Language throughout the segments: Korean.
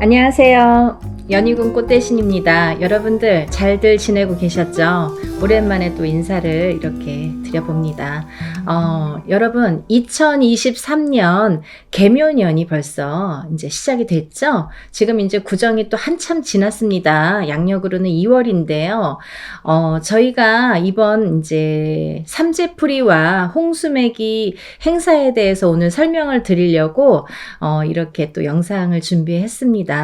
안녕하세요. 연희군 꽃대신입니다. 여러분들 잘들 지내고 계셨죠? 오랜만에 또 인사를 이렇게 드려봅니다. 여러분 2023년 개묘년이 벌써 이제 시작이 됐죠? 지금 이제 구정이 또 한참 지났습니다. 양력으로는 2월인데요. 저희가 이번 이제 삼재풀이와 홍수매기 행사에 대해서 오늘 설명을 드리려고 이렇게 또 영상을 준비했습니다.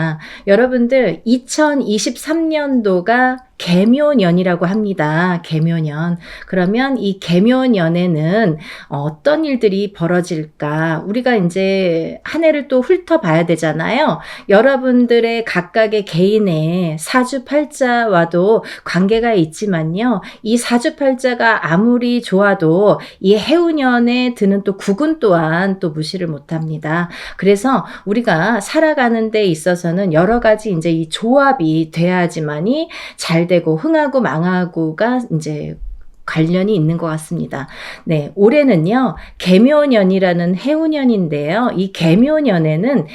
여러분들 2023년도가 개묘년이라고 합니다. 개묘년. 그러면 이 개묘년에는 어떤 일들이 벌어질까? 우리가 이제 한 해를 또 훑어봐야 되잖아요. 여러분들의 각각의 개인의 사주팔자와도 관계가 있지만요. 이 사주팔자가 아무리 좋아도 이 해운년에 드는 또 국운 또한 또 무시를 못합니다. 그래서 우리가 살아가는 데 있어서는 여러 가지 이제 이 조합이 돼야지만이 잘 되고 흥하고 망하고가 이제 관련이 있는 것 같습니다. 네, 올해는요 개묘년이라는 해운년인데요. 이 개묘년에는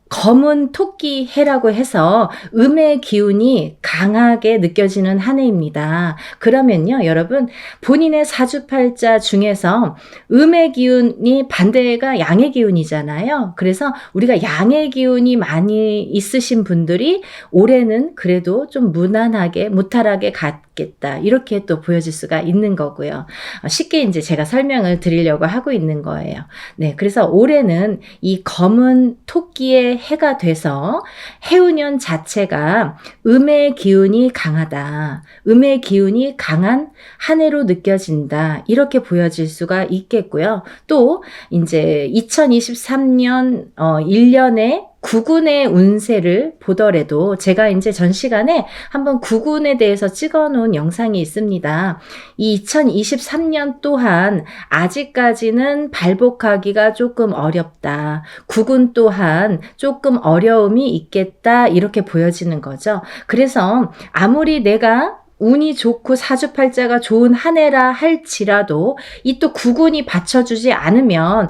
검은 토끼 해라고 해서 음의 기운이 강하게 느껴지는 한 해입니다. 그러면요 여러분 본인의 사주팔자 중에서 음의 기운이 반대가 양의 기운이잖아요. 그래서 우리가 양의 기운이 많이 있으신 분들이 올해는 그래도 좀 무난하게 무탈하게 갔겠다 이렇게 또 보여질 수가 있는 거고요. 쉽게 이제 제가 설명을 드리려고 하고 있는 거예요. 네, 그래서 올해는 이 검은 토끼의 해가 돼서 해운년 자체가 음의 기운이 강하다. 음의 기운이 강한 한 해로 느껴진다. 이렇게 보여질 수가 있겠고요. 또 이제 2023년 1년에 구군의 운세를 보더라도 제가 이제 전 시간에 한번 구군에 대해서 찍어 놓은 영상이 있습니다. 이 2023년 또한 아직까지는 발복하기가 조금 어렵다. 구군 또한 조금 어려움이 있겠다. 이렇게 보여지는 거죠. 그래서 아무리 내가 운이 좋고 사주팔자가 좋은 한 해라 할지라도 이 또 구군이 받쳐주지 않으면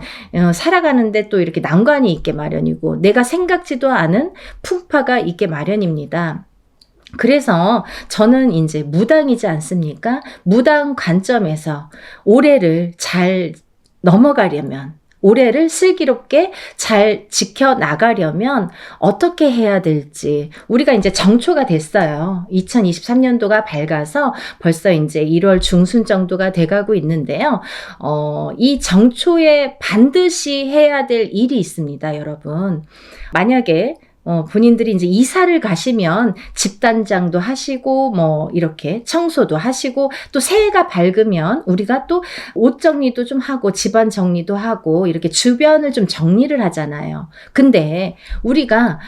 살아가는데 또 이렇게 난관이 있게 마련이고 내가 생각지도 않은 풍파가 있게 마련입니다. 그래서 저는 이제 무당이지 않습니까? 무당 관점에서 올해를 잘 넘어가려면 올해를 슬기롭게 잘 지켜나가려면 어떻게 해야 될지 우리가 이제 정초가 됐어요. 2023년도가 밝아서 벌써 이제 1월 중순 정도가 돼가고 있는데요. 이 정초에 반드시 해야 될 일이 있습니다, 여러분. 만약에 본인들이 이제 이사를 가시면 집단장도 하시고 뭐 이렇게 청소도 하시고 또 새해가 밝으면 우리가 또 옷 정리도 좀 하고 집안 정리도 하고 이렇게 주변을 좀 정리를 하잖아요. 근데 우리가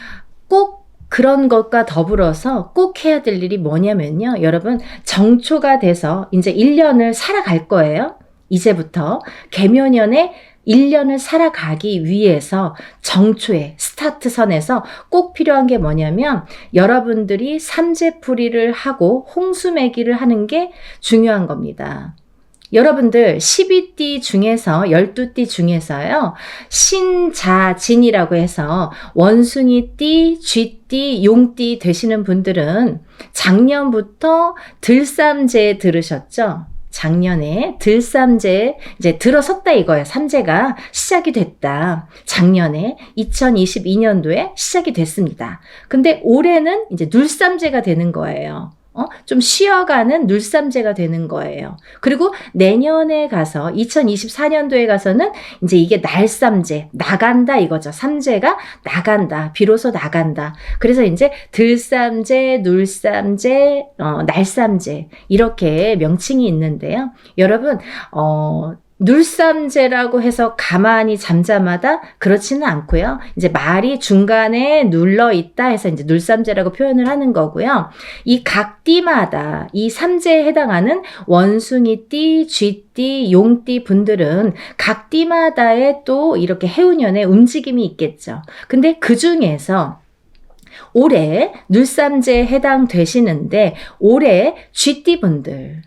꼭 그런 것과 더불어서 꼭 해야 될 일이 뭐냐면요. 여러분 정초가 돼서 이제 1년을 살아갈 거예요. 이제부터 개묘년에 1년을 살아가기 위해서 정초에 스타트선에서 꼭 필요한 게 뭐냐면 여러분들이 삼재풀이를 하고 홍수매기를 하는 게 중요한 겁니다. 여러분들 12띠 중에서 12띠 중에서요 신자진이라고 해서 원숭이띠, 쥐띠, 용띠 되시는 분들은 작년부터 들삼재 들으셨죠? 작년에 들삼재 이제 들어섰다 이거예요. 삼재가 시작이 됐다. 작년에 2022년도에 시작이 됐습니다. 근데 올해는 이제 눌삼재가 되는 거예요. 좀 쉬어가는 눌삼재가 되는 거예요. 그리고 내년에 가서 2024년도에 가서는 이제 이게 날삼재 나간다 이거죠. 삼재가 나간다. 비로소 나간다. 그래서 이제 들삼재, 눌삼재, 날삼재 이렇게 명칭이 있는데요. 여러분 눌삼재라고 해서 가만히 잠잠하다 그렇지는 않고요. 이제 말이 중간에 눌러 있다 해서 이제 눌삼재라고 표현을 하는 거고요. 이 각 띠마다 이 삼재에 해당하는 원숭이띠, 쥐띠, 용띠 분들은 각 띠마다의 또 이렇게 해운년에 움직임이 있겠죠. 근데 그 중에서 올해 눌삼재에 해당되시는데 올해 쥐띠 분들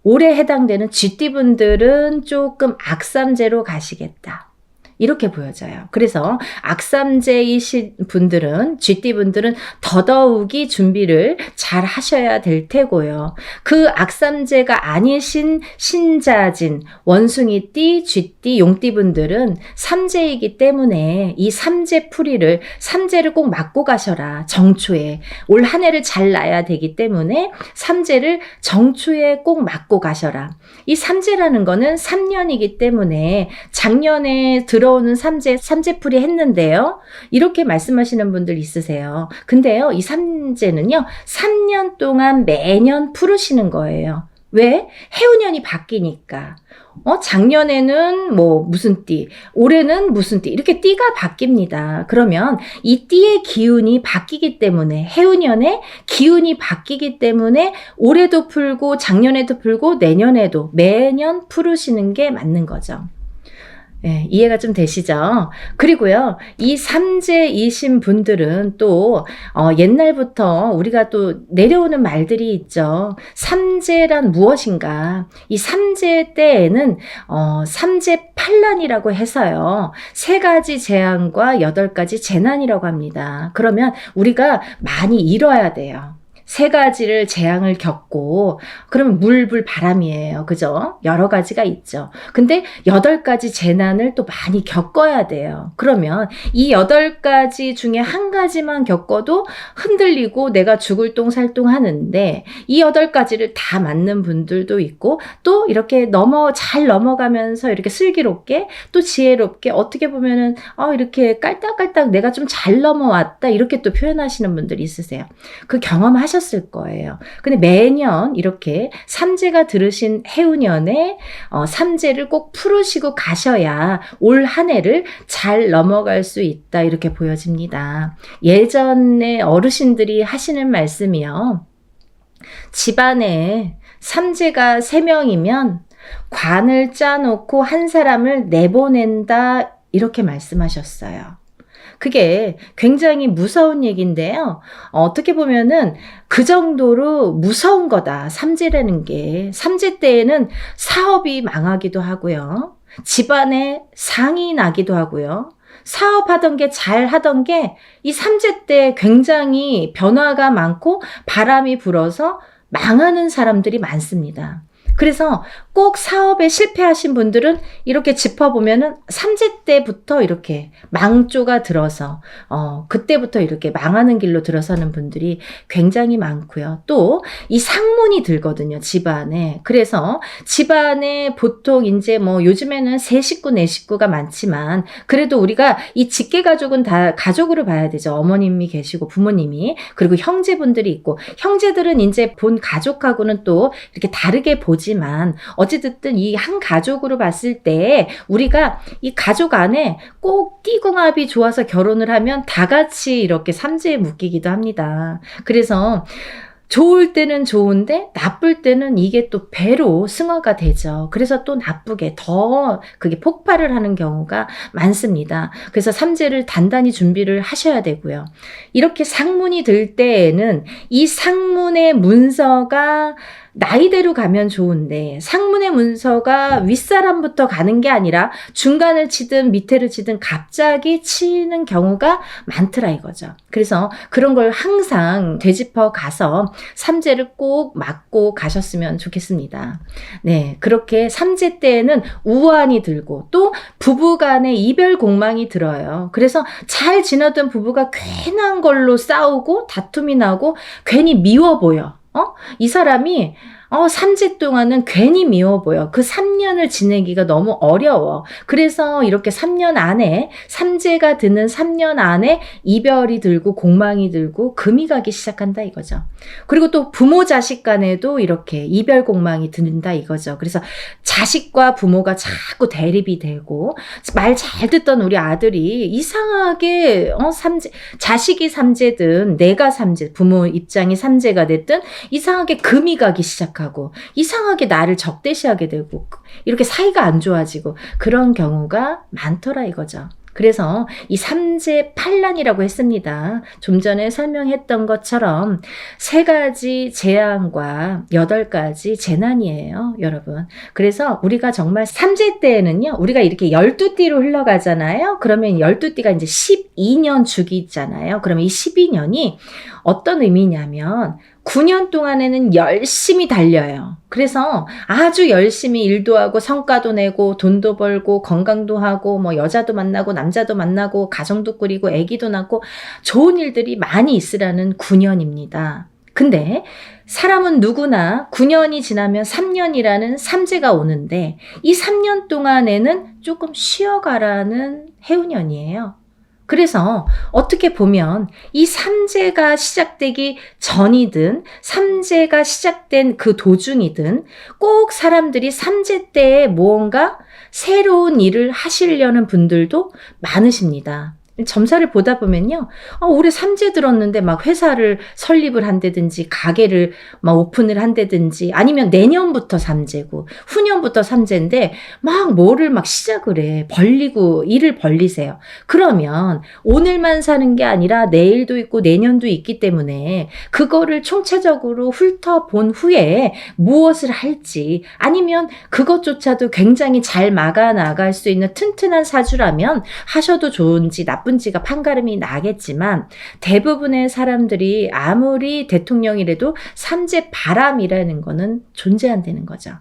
올해 해당되는 쥐띠분들은 조금 악삼재로 가시겠다. 이렇게 보여져요. 그래서 악삼제이신 분들은, 쥐띠분들은 더더욱이 준비를 잘 하셔야 될 테고요. 그 악삼제가 아니신 신자진, 원숭이띠, 쥐띠, 용띠분들은 삼제이기 때문에 이 삼제풀이를, 삼제를 꼭 맞고 가셔라. 정초에. 올 한 해를 잘 나야 되기 때문에 삼제를 정초에 꼭 맞고 가셔라. 이 삼제라는 거는 3년이기 때문에 작년에 들어오는 삼제풀이 했는데요. 이렇게 말씀하시는 분들 있으세요. 근데요, 이 삼제는요, 3년 동안 매년 풀으시는 거예요. 왜? 해운년이 바뀌니까. 작년에는 뭐 무슨 띠, 올해는 무슨 띠, 이렇게 띠가 바뀝니다. 그러면 이 띠의 기운이 바뀌기 때문에, 해운년에 기운이 바뀌기 때문에 올해도 풀고 작년에도 풀고 내년에도 매년 풀으시는 게 맞는 거죠. 예, 이해가 좀 되시죠? 그리고요, 이 삼재이신 분들은 또 옛날부터 우리가 또 내려오는 말들이 있죠. 삼재란 무엇인가? 이 삼재 때에는 삼재팔난이라고 해서요, 3가지 재앙과 8가지 재난이라고 합니다. 그러면 우리가 많이 잃어야 돼요. 3가지를 재앙을 겪고, 그러면 물불 바람이에요. 그죠? 여러 가지가 있죠. 근데 8가지 재난을 또 많이 겪어야 돼요. 그러면 이 8가지 중에 한 가지만 겪어도 흔들리고 내가 죽을 똥 살 똥 하는데, 이 8가지를 다 맞는 분들도 있고, 또 이렇게 잘 넘어가면서 이렇게 슬기롭게, 또 지혜롭게, 어떻게 보면은 이렇게 깔딱깔딱 내가 좀 잘 넘어왔다, 이렇게 또 표현하시는 분들이 있으세요. 그 경험하셨을 거예요. 근데 매년 이렇게 삼재가 들으신 해운년에 삼재를 꼭 풀으시고 가셔야 올 한 해를 잘 넘어갈 수 있다, 이렇게 보여집니다. 예전에 어르신들이 하시는 말씀이요, 집안에 삼재가 3명이면 관을 짜놓고 한 사람을 내보낸다, 이렇게 말씀하셨어요. 그게 굉장히 무서운 얘기인데요. 어떻게 보면은 그 정도로 무서운 거다, 삼재라는 게. 삼재 때에는 사업이 망하기도 하고요. 집안에 상이 나기도 하고요. 사업하던 게 잘 하던 게 이 삼재 때 굉장히 변화가 많고 바람이 불어서 망하는 사람들이 많습니다. 그래서 꼭 사업에 실패하신 분들은 이렇게 짚어보면은 삼재 때부터 이렇게 망조가 들어서 그때부터 이렇게 망하는 길로 들어서는 분들이 굉장히 많고요. 또 이 상문이 들거든요, 집안에. 그래서 집안에 보통 이제 뭐 요즘에는 3식구, 4식구가 많지만, 그래도 우리가 이 직계 가족은 다 가족으로 봐야 되죠. 어머님이 계시고 부모님이, 그리고 형제분들이 있고, 형제들은 이제 본 가족하고는 또 이렇게 다르게 보지만, 어찌됐든 이 한 가족으로 봤을 때 우리가 이 가족 안에 꼭 띠궁합이 좋아서 결혼을 하면 다 같이 이렇게 삼재에 묶이기도 합니다. 그래서 좋을 때는 좋은데 나쁠 때는 이게 또 배로 승화가 되죠. 그래서 또 나쁘게 더 그게 폭발을 하는 경우가 많습니다. 그래서 삼재를 단단히 준비를 하셔야 되고요. 이렇게 상문이 들 때에는 이 상문의 문서가 나이대로 가면 좋은데, 상문의 문서가 윗사람부터 가는 게 아니라 중간을 치든 밑에를 치든 갑자기 치는 경우가 많더라, 이거죠. 그래서 그런 걸 항상 되짚어 가서 삼재를 꼭 맞고 가셨으면 좋겠습니다. 네, 그렇게 삼재 때에는 우환이 들고, 또 부부간에 이별 공망이 들어요. 그래서 잘 지내던 부부가 괜한 걸로 싸우고 다툼이 나고 괜히 미워 보여. 이 사람이 삼재 동안은 괜히 미워 보여. 그 3년을 지내기가 너무 어려워. 그래서 이렇게 3년 안에, 삼재가 드는 3년 안에 이별이 들고 공망이 들고 금이 가기 시작한다, 이거죠. 그리고 또 부모 자식 간에도 이렇게 이별 공망이 든다, 이거죠. 그래서 자식과 부모가 자꾸 대립이 되고, 말 잘 듣던 우리 아들이 이상하게 자식이 삼재든 내가 삼재, 부모 입장이 삼재가 됐든 이상하게 금이 가기 시작하고, 이상하게 나를 적대시하게 되고, 이렇게 사이가 안 좋아지고, 그런 경우가 많더라, 이거죠. 그래서 이 삼재팔란이라고 했습니다. 좀 전에 설명했던 것처럼 3가지 재앙과 8가지 재난이에요, 여러분. 그래서 우리가 정말 삼재 때에는요, 우리가 이렇게 12띠로 흘러가잖아요. 그러면 12띠가 이제 12년 주기 있잖아요. 그러면 이 12년이 어떤 의미냐면 9년 동안에는 열심히 달려요. 그래서 아주 열심히 일도 하고 성과도 내고 돈도 벌고 건강도 하고 뭐 여자도 만나고 남자도 만나고 가정도 꾸리고 아기도 낳고 좋은 일들이 많이 있으라는 9년입니다. 근데 사람은 누구나 9년이 지나면 3년이라는 삼재가 오는데 이 3년 동안에는 조금 쉬어가라는 해운년이에요. 그래서 어떻게 보면 이 삼재가 시작되기 전이든 삼재가 시작된 그 도중이든 꼭 사람들이 삼재 때에 무언가 새로운 일을 하시려는 분들도 많으십니다. 점사를 보다 보면요, 올해 삼재 들었는데 막 회사를 설립을 한다든지 가게를 막 오픈을 한다든지 아니면 내년부터 삼재고 후년부터 삼재인데 막 뭐를 막 시작을 해. 벌리고 일을 벌리세요. 그러면 오늘만 사는 게 아니라 내일도 있고 내년도 있기 때문에 그거를 총체적으로 훑어본 후에 무엇을 할지 아니면 그것조차도 굉장히 잘 막아 나갈 수 있는 튼튼한 사주라면 하셔도 좋은지 나쁜지가 판가름이 나겠지만 대부분의 사람들이 아무리 대통령이라도 삼재 바람이라는 거는 존재한다는 거죠.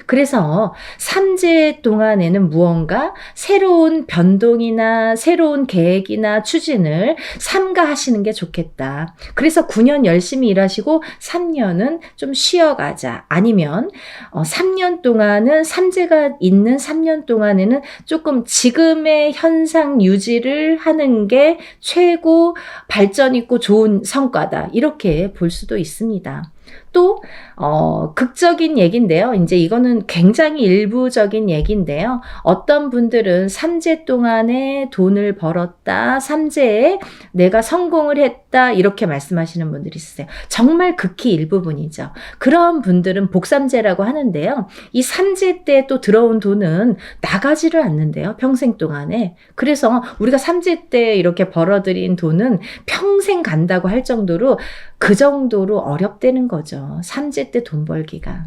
그래서 삼재 동안에는 무언가 새로운 변동이나 새로운 계획이나 추진을 삼가하시는 게 좋겠다. 그래서 9년 열심히 일하시고 3년은 좀 쉬어가자. 아니면 3년 동안은 삼재가 있는 3년 동안에는 조금 지금의 현상 유지를 하는 게 최고 발전 있고 좋은 성과다. 이렇게 볼 수도 있습니다. 또 극적인 얘기인데요. 이제 이거는 굉장히 일부적인 얘기인데요. 어떤 분들은 삼재 동안에 돈을 벌었다, 삼재에 내가 성공을 했다 이렇게 말씀하시는 분들이 있으세요. 정말 극히 일부분이죠. 그런 분들은 복삼재라고 하는데요. 이 삼재 때 또 들어온 돈은 나가지를 않는데요. 평생 동안에. 그래서 우리가 삼재 때 이렇게 벌어들인 돈은 평생 간다고 할 정도로 그 정도로 어렵다는 거죠. 삼재 때 돈 벌기가.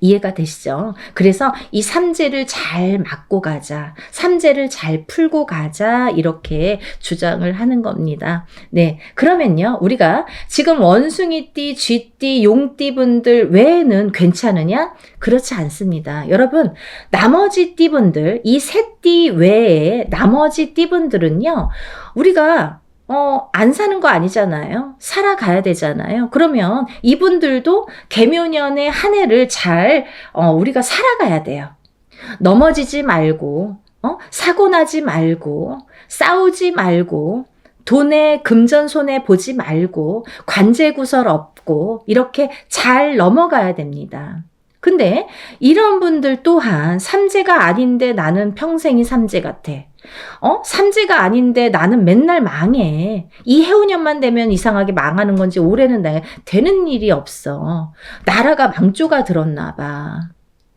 이해가 되시죠? 그래서 이 삼재를 잘 막고 가자. 삼재를 잘 풀고 가자. 이렇게 주장을 하는 겁니다. 네. 그러면요. 우리가 지금 원숭이띠, 쥐띠, 용띠 분들 외에는 괜찮으냐? 그렇지 않습니다. 여러분, 나머지 띠분들, 이 세 띠 외에 나머지 띠분들은요. 우리가 안 사는 거 아니잖아요. 살아가야 되잖아요. 그러면 이분들도 개묘년의 한 해를 잘 우리가 살아가야 돼요. 넘어지지 말고 사고 나지 말고 싸우지 말고 돈에 금전손해 보지 말고 관제구설 없고 이렇게 잘 넘어가야 됩니다. 근데 이런 분들 또한 삼재가 아닌데 나는 평생이 삼재 같아. 삼재가 아닌데 나는 맨날 망해. 이 해운년만 되면 이상하게 망하는 건지 올해는 되는 일이 없어. 나라가 망조가 들었나 봐.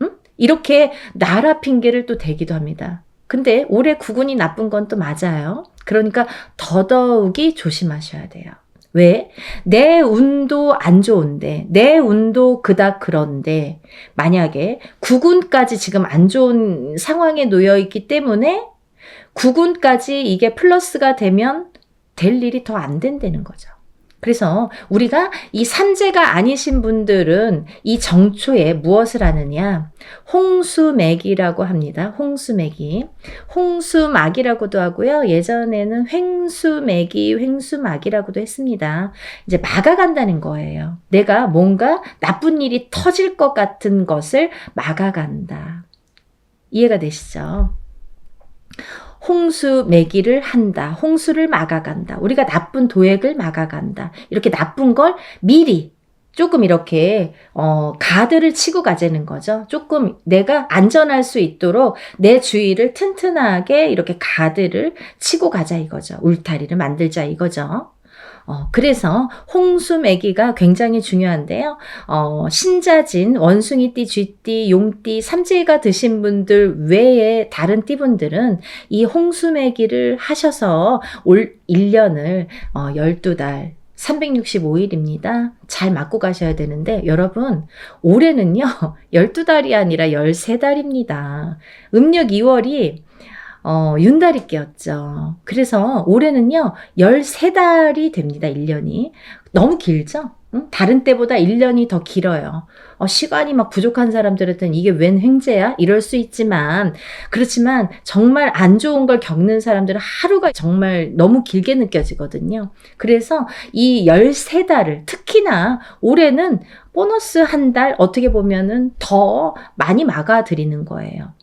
응? 이렇게 나라 핑계를 또 대기도 합니다. 근데 올해 구군이 나쁜 건 또 맞아요. 그러니까 더더욱이 조심하셔야 돼요. 왜? 내 운도 안 좋은데, 내 운도 그닥 그런데, 만약에 구군까지 지금 안 좋은 상황에 놓여 있기 때문에 구군까지 이게 플러스가 되면 될 일이 더 안 된다는 거죠. 그래서 우리가 이 삼재가 아니신 분들은 이 정초에 무엇을 하느냐? 홍수맥이라고 합니다. 홍수맥이. 홍수막이라고도 하고요. 예전에는 횡수맥이, 횡수막이라고도 했습니다. 이제 막아간다는 거예요. 내가 뭔가 나쁜 일이 터질 것 같은 것을 막아간다. 이해가 되시죠? 홍수 매기를 한다. 홍수를 막아간다. 우리가 나쁜 도액을 막아간다. 이렇게 나쁜 걸 미리 조금 이렇게 가드를 치고 가자는 거죠. 조금 내가 안전할 수 있도록 내 주위를 튼튼하게 이렇게 가드를 치고 가자 이거죠. 울타리를 만들자 이거죠. 그래서 홍수매기가 굉장히 중요한데요. 신자진, 원숭이띠, 쥐띠, 용띠, 삼재가 드신 분들 외에 다른 띠분들은 이 홍수매기를 하셔서 올 1년을 12달 365일입니다. 잘 맞고 가셔야 되는데 여러분 올해는요 12달이 아니라 13달입니다. 음력 2월이 윤달이 끼었죠. 그래서 올해는요 13달이 됩니다. 1년이. 너무 길죠? 응? 다른 때보다 1년이 더 길어요. 시간이 막 부족한 사람들한테는 이게 웬 횡재야? 이럴 수 있지만 그렇지만 정말 안 좋은 걸 겪는 사람들은 하루가 정말 너무 길게 느껴지거든요. 그래서 이 13달을 특히나 올해는 보너스 한 달 어떻게 보면은 더 많이 막아드리는 거예요.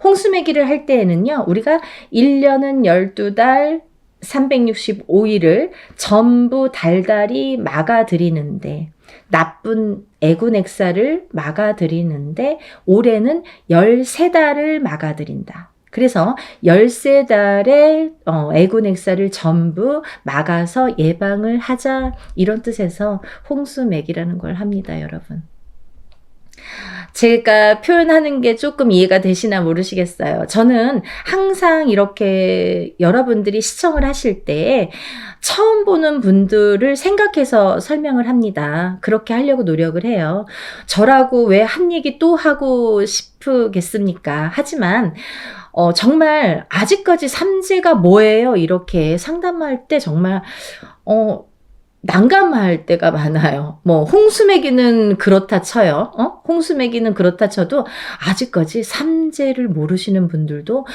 홍수매기를 할 때에는요, 우리가 1년은 12달 365일을 전부 달달이 막아드리는데, 나쁜 애군액사를 막아드리는데, 올해는 13달을 막아드린다. 그래서 13달의 애군액사를 전부 막아서 예방을 하자, 이런 뜻에서 홍수매기라는 걸 합니다, 여러분. 제가 표현하는 게 조금 이해가 되시나 모르시겠어요. 저는 항상 이렇게 여러분들이 시청을 하실 때 처음 보는 분들을 생각해서 설명을 합니다. 그렇게 하려고 노력을 해요. 저라고 왜 한 얘기 또 하고 싶겠습니까? 하지만 정말 아직까지 삼재가 뭐예요? 이렇게 상담할 때 정말 난감할 때가 많아요. 뭐 홍수매기는 그렇다 쳐요. 홍수매기는 그렇다 쳐도 아직까지 삼재를 모르시는 분들도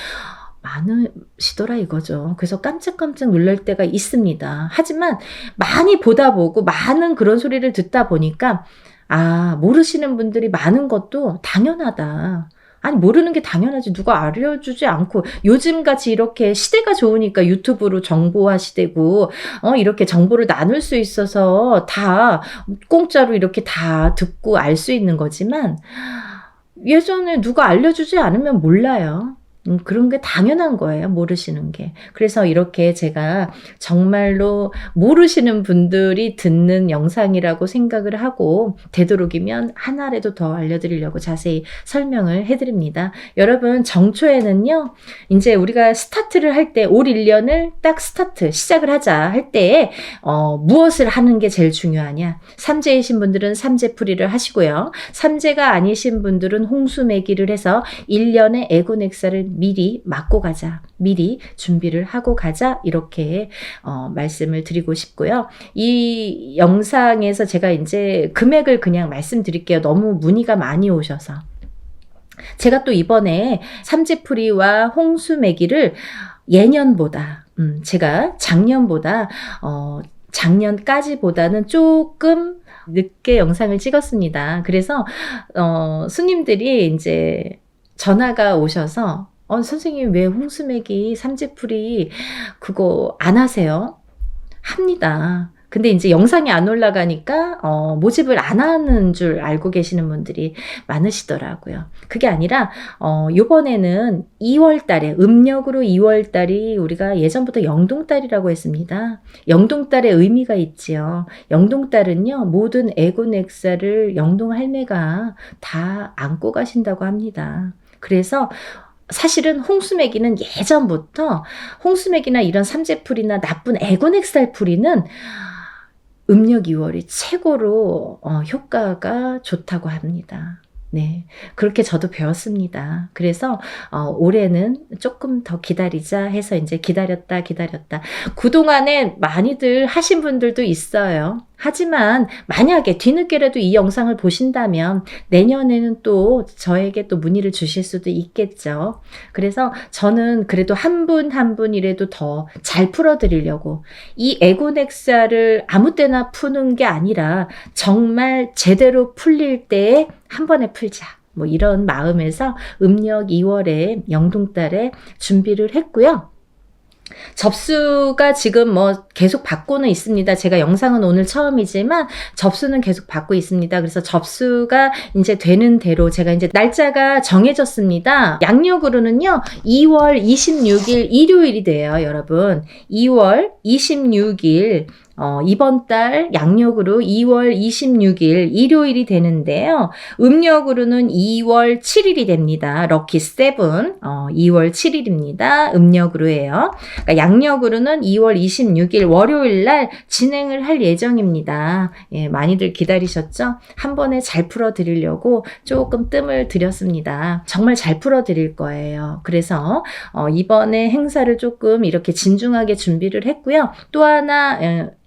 많으시더라 이거죠. 그래서 깜짝깜짝 놀랄 때가 있습니다. 하지만 많이 보다 보고 많은 그런 소리를 듣다 보니까 모르시는 분들이 많은 것도 당연하다. 아니 모르는 게 당연하지. 누가 알려주지 않고 요즘같이 이렇게 시대가 좋으니까 유튜브로 정보화 시대고 이렇게 정보를 나눌 수 있어서 다 공짜로 이렇게 다 듣고 알 수 있는 거지만 예전에 누가 알려주지 않으면 몰라요. 그런 게 당연한 거예요. 모르시는 게. 그래서 이렇게 제가 정말로 모르시는 분들이 듣는 영상이라고 생각을 하고 되도록이면 하나라도 더 알려드리려고 자세히 설명을 해드립니다. 여러분 정초에는요. 이제 우리가 스타트를 할 때 올 1년을 딱 시작을 하자 할 때 무엇을 하는 게 제일 중요하냐. 삼재이신 분들은 삼재풀이를 하시고요. 삼재가 아니신 분들은 홍수매기를 해서 1년의 애군액사를 미리 막고 가자. 미리 준비를 하고 가자. 이렇게 말씀을 드리고 싶고요. 이 영상에서 제가 이제 금액을 그냥 말씀드릴게요. 너무 문의가 많이 오셔서. 제가 또 이번에 삼재풀이와 홍수매기를 예년보다 제가 작년까지보다는 조금 늦게 영상을 찍었습니다. 그래서 스님들이 이제 전화가 오셔서 선생님 왜 홍수매기 삼재풀이 그거 안 하세요? 합니다. 근데 이제 영상이 안 올라가니까 모집을 안 하는 줄 알고 계시는 분들이 많으시더라고요. 그게 아니라 요번에는 2월달에 음력으로 2월달이 우리가 예전부터 영동달이라고 했습니다. 영동달의 의미가 있지요. 영동달은요 모든 애군액사를 영동할매가 다 안고 가신다고 합니다. 그래서 사실은 홍수매기는 예전부터 홍수매기나 이런 삼재풀이나 나쁜 애군액살풀이는 음력 2월이 최고로 효과가 좋다고 합니다. 네, 그렇게 저도 배웠습니다. 그래서 올해는 조금 더 기다리자 해서 이제 기다렸다. 그동안에 많이들 하신 분들도 있어요. 하지만 만약에 뒤늦게라도 이 영상을 보신다면 내년에는 또 저에게 또 문의를 주실 수도 있겠죠. 그래서 저는 그래도 한 분 한 분이라도 더 잘 풀어드리려고 이 애군액사를 아무 때나 푸는 게 아니라 정말 제대로 풀릴 때에 한 번에 풀자. 뭐 이런 마음에서 음력 2월에 영동달에 준비를 했고요. 접수가 지금 뭐 계속 받고는 있습니다. 제가 영상은 오늘 처음이지만 접수는 계속 받고 있습니다. 그래서 접수가 이제 되는 대로 제가 이제 날짜가 정해졌습니다. 양력으로는요 2월 26일 일요일이 돼요, 여러분. 2월 26일 이번 달 양력으로 2월 26일 일요일이 되는데요. 음력으로는 2월 7일이 됩니다. 럭키 7, 2월 7일입니다. 음력으로 해요. 그러니까 양력으로는 2월 26일 월요일 날 진행을 할 예정입니다. 예, 많이들 기다리셨죠? 한 번에 잘 풀어드리려고 조금 뜸을 들였습니다. 정말 잘 풀어드릴 거예요. 그래서 이번에 행사를 조금 이렇게 진중하게 준비를 했고요. 또 하나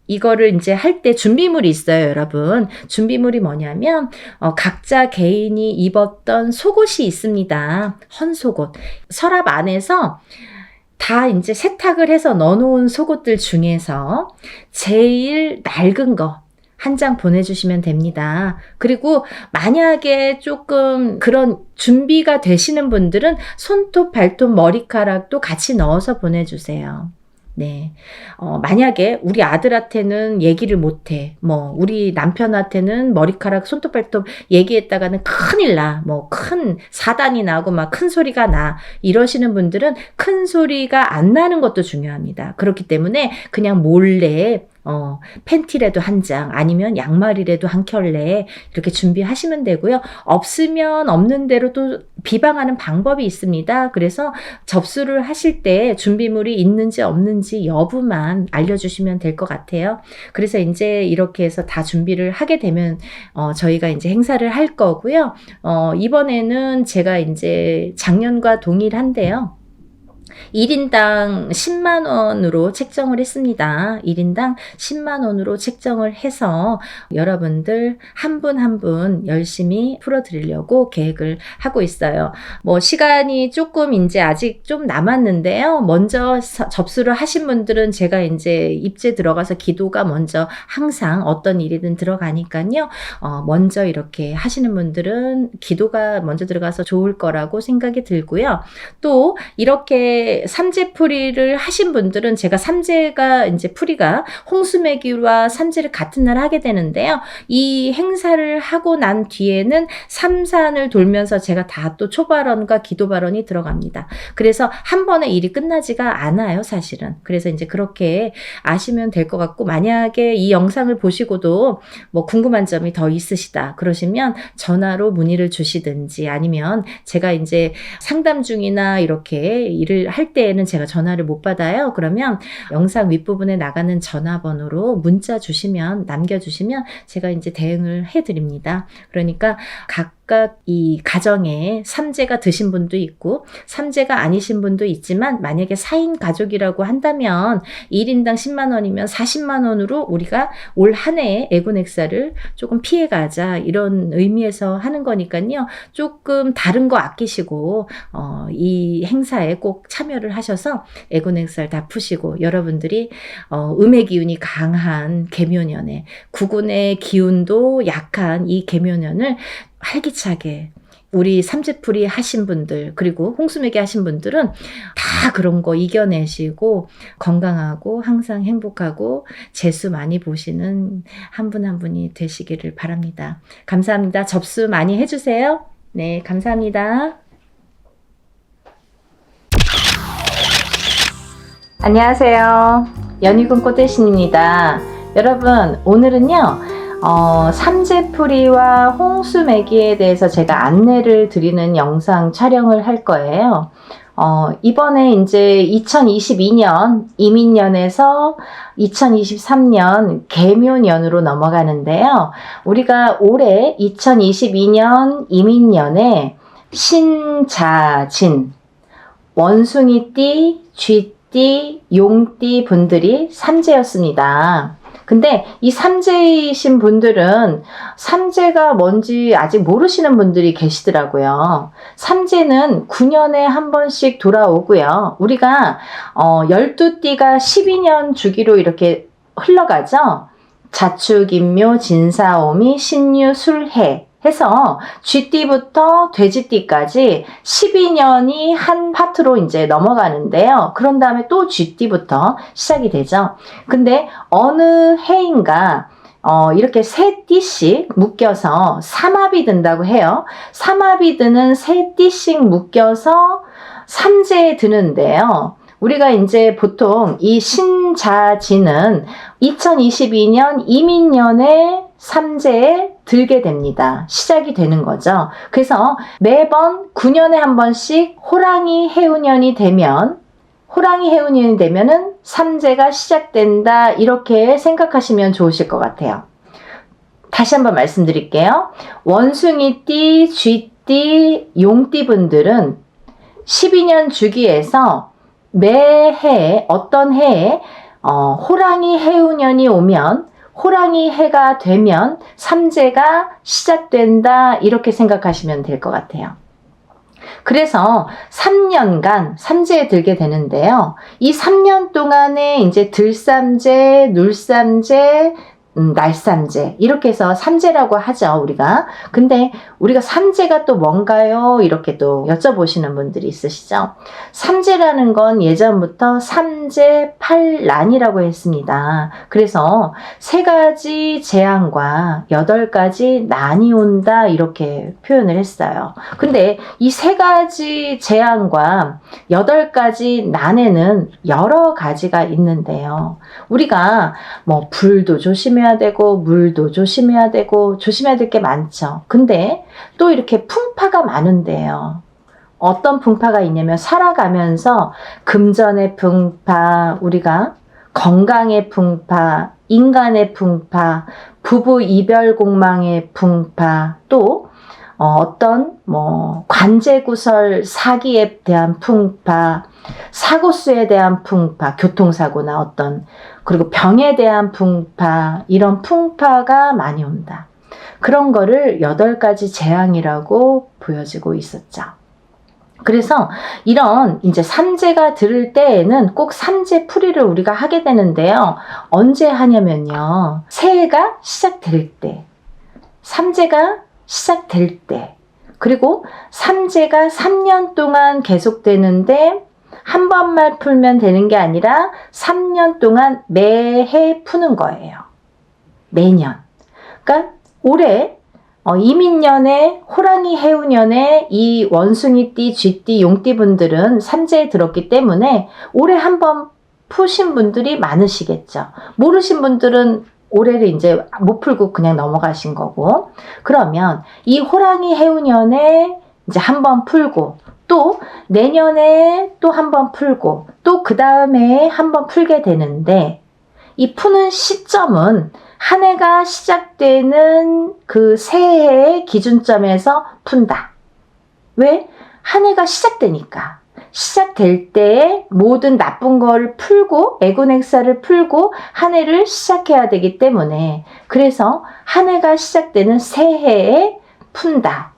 이거를 이제 할 때 준비물이 있어요, 여러분. 준비물이 뭐냐면 각자 개인이 입었던 속옷이 있습니다. 헌속옷. 서랍 안에서 다 이제 세탁을 해서 넣어놓은 속옷들 중에서 제일 낡은 거 한 장 보내주시면 됩니다. 그리고 만약에 조금 그런 준비가 되시는 분들은 손톱, 발톱, 머리카락도 같이 넣어서 보내주세요. 네. 만약에 우리 아들한테는 얘기를 못해. 우리 남편한테는 머리카락, 손톱, 발톱 얘기했다가는 큰일 나. 큰 사단이 나고 막 큰 소리가 나. 이러시는 분들은 큰 소리가 안 나는 것도 중요합니다. 그렇기 때문에 그냥 몰래 팬티라도 한 장, 아니면 양말이라도 한 켤레 이렇게 준비하시면 되고요. 없으면 없는 대로 또 비방하는 방법이 있습니다. 그래서 접수를 하실 때 준비물이 있는지 없는지 여부만 알려주시면 될 것 같아요. 그래서 이제 이렇게 해서 다 준비를 하게 되면 저희가 이제 행사를 할 거고요. 이번에는 제가 이제 작년과 동일한데요. 1인당 10만 원으로 책정을 했습니다. 1인당 10만 원으로 책정을 해서 여러분들 한 분 한 분 열심히 풀어드리려고 계획을 하고 있어요. 시간이 조금 이제 아직 좀 남았는데요. 먼저 접수를 하신 분들은 제가 이제 입제 들어가서 기도가 먼저 항상 어떤 일이든 들어가니까요. 먼저 이렇게 하시는 분들은 기도가 먼저 들어가서 좋을 거라고 생각이 들고요. 또 이렇게 삼재풀이를 하신 분들은 제가 삼재가 이제 풀이가 홍수매기와 삼재를 같은 날 하게 되는데요. 이 행사를 하고 난 뒤에는 삼산을 돌면서 제가 다 또 초발언과 기도발언이 들어갑니다. 그래서 한 번에 일이 끝나지가 않아요, 사실은. 그래서 이제 그렇게 아시면 될 것 같고, 만약에 이 영상을 보시고도 궁금한 점이 더 있으시다 그러시면 전화로 문의를 주시든지, 아니면 제가 이제 상담 중이나 이렇게 일을 할 때에는 제가 전화를 못 받아요. 그러면 영상 윗부분에 나가는 전화번호로 문자 주시면, 남겨주시면 제가 이제 대응을 해드립니다. 그러니까 각각 이 가정에 삼재가 드신 분도 있고 삼재가 아니신 분도 있지만, 만약에 4인 가족이라고 한다면 1인당 10만 원이면 40만 원으로 우리가 올 한 해에 에고넥사를 조금 피해가자, 이런 의미에서 하는 거니까요. 조금 다른 거 아끼시고 이 행사에 꼭 참여를 하셔서 에고넥사를 다 푸시고, 여러분들이 음의 기운이 강한 개묘년에 구군의 기운도 약한 이 개묘년을 활기차게, 우리 삼재풀이 하신 분들, 그리고 홍수매기 하신 분들은 다 그런 거 이겨내시고 건강하고 항상 행복하고 재수 많이 보시는 한 분 한 분이 되시기를 바랍니다. 감사합니다. 접수 많이 해주세요. 네, 감사합니다. 안녕하세요. 연희군 꽃대신입니다. 여러분, 오늘은요, 삼재풀이와 홍수매기에 대해서 제가 안내를 드리는 영상 촬영을 할 거예요. 이번에 이제 2022년 이민년에서 2023년 개묘년으로 넘어가는데요. 우리가 올해 2022년 이민년에 신자진, 원숭이띠, 쥐띠, 용띠 분들이 삼재였습니다. 근데 이 삼재이신 분들은 삼재가 뭔지 아직 모르시는 분들이 계시더라고요. 삼재는 9년에 한 번씩 돌아오고요. 우리가 12띠가 12년 주기로 이렇게 흘러가죠. 자축, 인묘, 진사오미, 신유, 술해 해서 쥐띠부터 돼지띠까지 12년이 한 파트로 이제 넘어가는데요. 그런 다음에 또 쥐띠부터 시작이 되죠. 근데 어느 해인가 이렇게 세 띠씩 묶여서 삼합이 든다고 해요. 삼합이 드는 세 띠씩 묶여서 삼재에 드는데요. 우리가 이제 보통 이 신자지는 2022년 이민년의 삼재에 들게 됩니다. 시작이 되는 거죠. 그래서 매번 9년에 한 번씩 호랑이 해운년이 되면은 삼재가 시작된다, 이렇게 생각하시면 좋으실 것 같아요. 다시 한번 말씀드릴게요. 원숭이띠, 쥐띠, 용띠 분들은 12년 주기에서 매해 어떤 해에 호랑이 해운년이 오면, 호랑이 해가 되면 삼재가 시작된다, 이렇게 생각하시면 될 것 같아요. 그래서 3년간 삼재에 들게 되는데요. 이 3년 동안에 이제 들삼재, 눌삼재, 날삼재, 이렇게 해서 삼재라고 하죠, 우리가. 근데 우리가 삼재가 또 뭔가요? 이렇게 또 여쭤보시는 분들이 있으시죠. 삼재라는 건 예전부터 삼재팔란이라고 했습니다. 그래서 3가지 재앙과 8가지 난이 온다, 이렇게 표현을 했어요. 근데 이 3가지 재앙과 8가지 난에는 여러 가지가 있는데요. 우리가 뭐 불도 조심해야 되고 물도 조심해야 되고 조심해야 될 게 많죠. 근데 또 이렇게 풍파가 많은데요. 어떤 풍파가 있냐면, 살아가면서 금전의 풍파, 우리가 건강의 풍파, 인간의 풍파, 부부 이별 공망의 풍파, 또 어떤 관제구설 사기에 대한 풍파, 사고수에 대한 풍파, 교통사고나 그리고 병에 대한 풍파, 이런 풍파가 많이 온다. 그런 거를 8가지 재앙이라고 보여지고 있었죠. 그래서 이런 이제 삼재가 들을 때에는 꼭 삼재 풀이를 우리가 하게 되는데요. 언제 하냐면요. 새해가 시작될 때, 삼재가 시작될 때, 그리고 삼재가 3년 동안 계속되는데 한 번만 풀면 되는 게 아니라 3년 동안 매해 푸는 거예요. 매년. 그러니까 올해 이민년에 호랑이 해운년에 이 원숭이띠, 쥐띠, 용띠 분들은 삼재에 들었기 때문에 올해 한 번 푸신 분들이 많으시겠죠. 모르신 분들은 올해를 이제 못 풀고 그냥 넘어가신 거고, 그러면 이 호랑이 해운년에 이제 한 번 풀고, 또 내년에 또 한 번 풀고, 또 그 다음에 한 번 풀게 되는데, 이 푸는 시점은 한 해가 시작되는 그 새해의 기준점에서 푼다. 왜? 한 해가 시작되니까. 시작될 때에 모든 나쁜 거를 풀고, 애군액사를 풀고 한 해를 시작해야 되기 때문에, 그래서 한 해가 시작되는 새해에 푼다.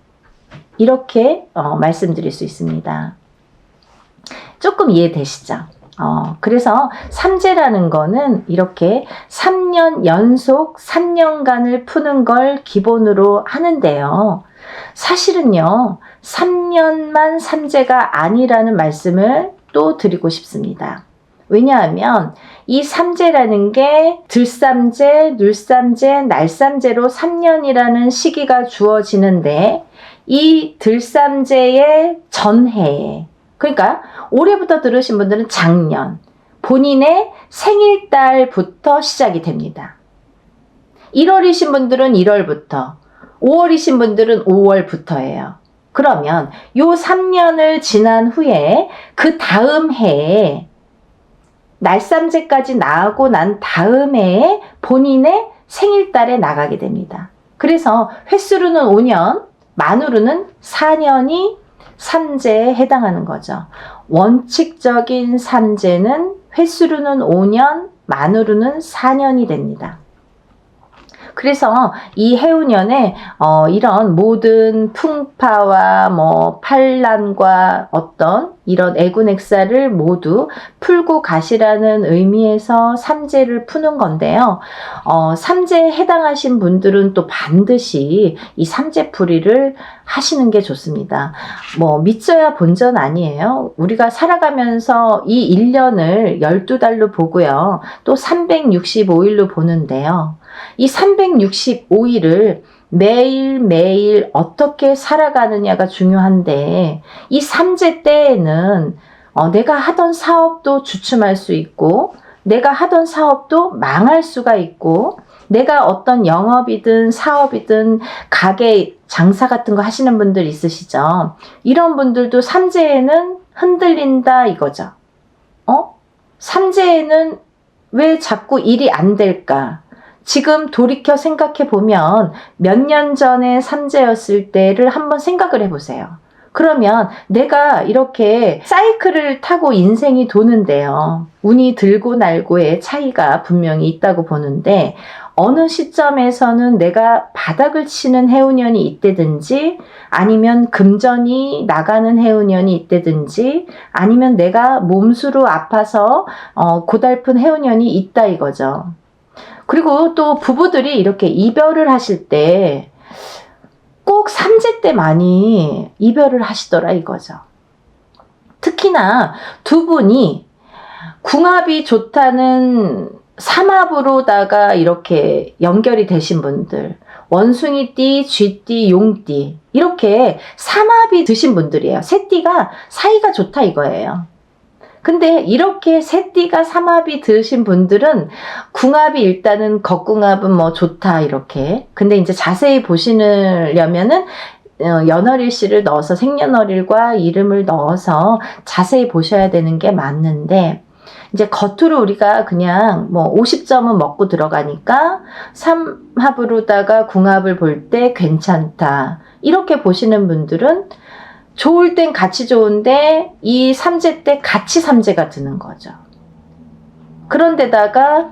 이렇게 말씀드릴 수 있습니다. 조금 이해되시죠? 그래서 삼재라는 거는 이렇게 3년 연속 3년간을 푸는 걸 기본으로 하는데요. 사실은요, 3년만 삼재가 아니라는 말씀을 또 드리고 싶습니다. 왜냐하면 이 삼재라는 게 들삼재, 눌삼재, 날삼재로 3년이라는 시기가 주어지는데, 이 들삼재의 전해에, 그러니까 올해부터 들으신 분들은 작년, 본인의 생일달부터 시작이 됩니다. 1월이신 분들은 1월부터, 5월이신 분들은 5월부터예요. 그러면 요 3년을 지난 후에 그 다음 해에 날삼재까지 나가고 난 다음 해에 본인의 생일달에 나가게 됩니다. 그래서 횟수로는 5년, 만으로는 4년이 삼재에 해당하는 거죠. 원칙적인 삼재는 횟수로는 5년, 만으로는 4년이 됩니다. 그래서 이 해운년에 이런 모든 풍파와 판란과 어떤 이런 애군액사를 모두 풀고 가시라는 의미에서 삼재를 푸는 건데요. 삼재에 해당하신 분들은 또 반드시 이 삼재풀이를 하시는 게 좋습니다. 믿져야 본전 아니에요. 우리가 살아가면서 이 1년을 12달로 보고요. 또 365일로 보는데요. 이 365일을 매일매일 어떻게 살아가느냐가 중요한데, 이 삼재 때에는 내가 하던 사업도 주춤할 수 있고, 내가 하던 사업도 망할 수가 있고, 내가 어떤 영업이든 사업이든 가게 장사 같은 거 하시는 분들 있으시죠? 이런 분들도 삼재에는 흔들린다 이거죠. 삼재에는 왜 자꾸 일이 안 될까? 지금 돌이켜 생각해 보면 몇 년 전에 삼재였을 때를 한번 생각을 해보세요. 그러면 내가 이렇게 사이클을 타고 인생이 도는데요. 운이 들고 날고의 차이가 분명히 있다고 보는데, 어느 시점에서는 내가 바닥을 치는 해운년이 있다든지, 아니면 금전이 나가는 해운년이 있다든지, 아니면 내가 몸수로 아파서 고달픈 해운년이 있다 이거죠. 그리고 또 부부들이 이렇게 이별을 하실 때 꼭 삼재 때 많이 이별을 하시더라 이거죠. 특히나 두 분이 궁합이 좋다는 삼합으로다가 이렇게 연결이 되신 분들, 원숭이띠, 쥐띠, 용띠, 이렇게 삼합이 드신 분들이에요. 세 띠가 사이가 좋다 이거예요. 근데 이렇게 세 띠가 삼합이 드신 분들은 궁합이 일단은 겉궁합은 뭐 좋다 이렇게. 근데 이제 자세히 보시려면은 연월일씨를 넣어서 생년월일과 이름을 넣어서 자세히 보셔야 되는 게 맞는데, 이제 겉으로 우리가 그냥 뭐 50점은 먹고 들어가니까 삼합으로다가 궁합을 볼 때 괜찮다 이렇게 보시는 분들은 좋을 땐 같이 좋은데 이 삼재 때 같이 삼재가 드는 거죠. 그런데다가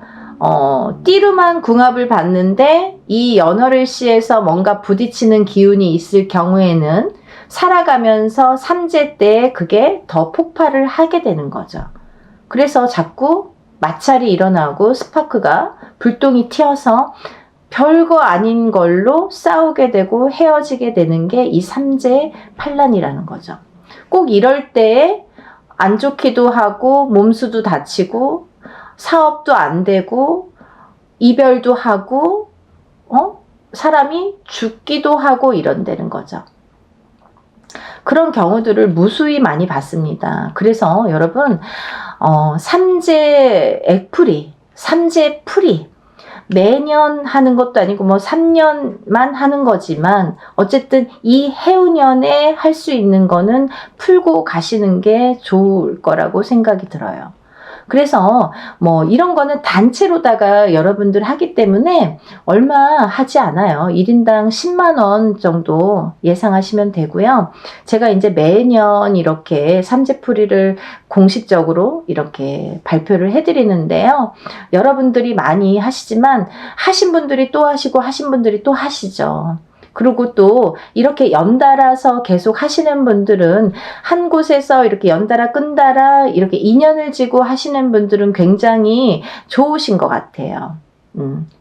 띠로만 궁합을 봤는데 이 연월일시에서 뭔가 부딪히는 기운이 있을 경우에는 살아가면서 삼재 때 그게 더 폭발을 하게 되는 거죠. 그래서 자꾸 마찰이 일어나고 스파크가 불똥이 튀어서 별거 아닌 걸로 싸우게 되고 헤어지게 되는 게 이 삼재 판란이라는 거죠. 꼭 이럴 때에 안 좋기도 하고 몸수도 다치고 사업도 안 되고 이별도 하고 사람이 죽기도 하고 이런다는 거죠. 그런 경우들을 무수히 많이 봤습니다. 그래서 여러분 삼재 액풀이, 삼재 풀이 매년 하는 것도 아니고 뭐 3년만 하는 거지만 어쨌든 이 해운년에 할 수 있는 거는 풀고 가시는 게 좋을 거라고 생각이 들어요. 그래서 뭐 이런 거는 단체로다가 여러분들 하기 때문에 얼마 하지 않아요. 1인당 10만 원 정도 예상하시면 되고요. 제가 이제 매년 이렇게 삼재풀이를 공식적으로 이렇게 발표를 해드리는데요. 여러분들이 많이 하시지만 하신 분들이 또 하시고 하신 분들이 또 하시죠. 그리고 또 이렇게 연달아서 계속 하시는 분들은 한 곳에서 이렇게 연달아 끈달아 이렇게 인연을 지고 하시는 분들은 굉장히 좋으신 것 같아요.